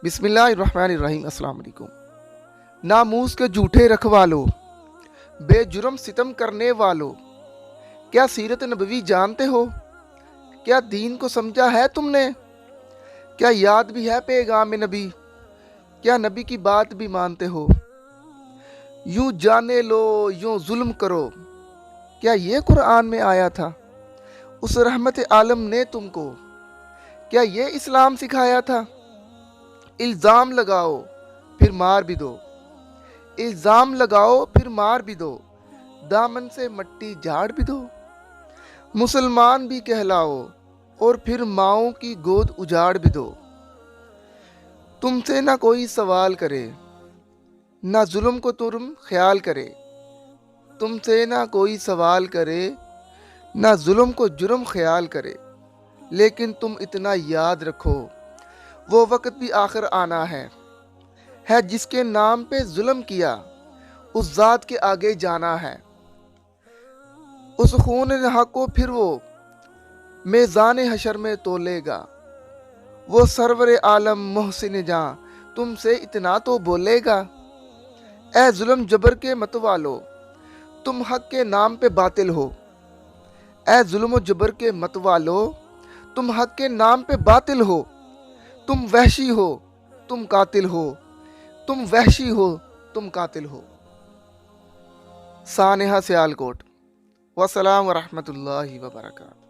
بسم اللہ الرحمن الرحیم۔ السلام علیکم۔ ناموس کے جھوٹے رکھوالو، بے جرم ستم کرنے والو، کیا سیرت نبوی جانتے ہو؟ کیا دین کو سمجھا ہے تم نے؟ کیا یاد بھی ہے پیغام نبی؟ کیا نبی کی بات بھی مانتے ہو؟ یوں جانے لو یوں ظلم کرو، کیا یہ قرآن میں آیا تھا؟ اس رحمت عالم نے تم کو کیا یہ اسلام سکھایا تھا؟ الزام لگاؤ پھر مار بھی دو، الزام لگاؤ پھر مار بھی دو، دامن سے مٹی جھاڑ بھی دو، مسلمان بھی کہلاؤ اور پھر ماؤں کی گود اجاڑ بھی دو۔ تم سے نہ کوئی سوال کرے، نہ ظلم کو تم خیال کرے، تم سے نہ کوئی سوال کرے، نہ ظلم کو جرم خیال کرے، لیکن تم اتنا یاد رکھو وہ وقت بھی آخر آنا ہے جس کے نام پہ ظلم کیا اس ذات کے آگے جانا ہے۔ اس خون حق کو پھر وہ میزان حشر میں تولے گا، وہ سرور عالم محسن جاں تم سے اتنا تو بولے گا۔ اے ظلم جبر کے متوالو، تم حق کے نام پہ باطل ہو، اے ظلم و جبر کے متوالو، تم حق کے نام پہ باطل ہو، تم وحشی ہو تم قاتل ہو، تم وحشی ہو تم قاتل ہو۔ سانحہ سیالکوٹ۔ والسلام ورحمۃ اللہ وبرکاتہ۔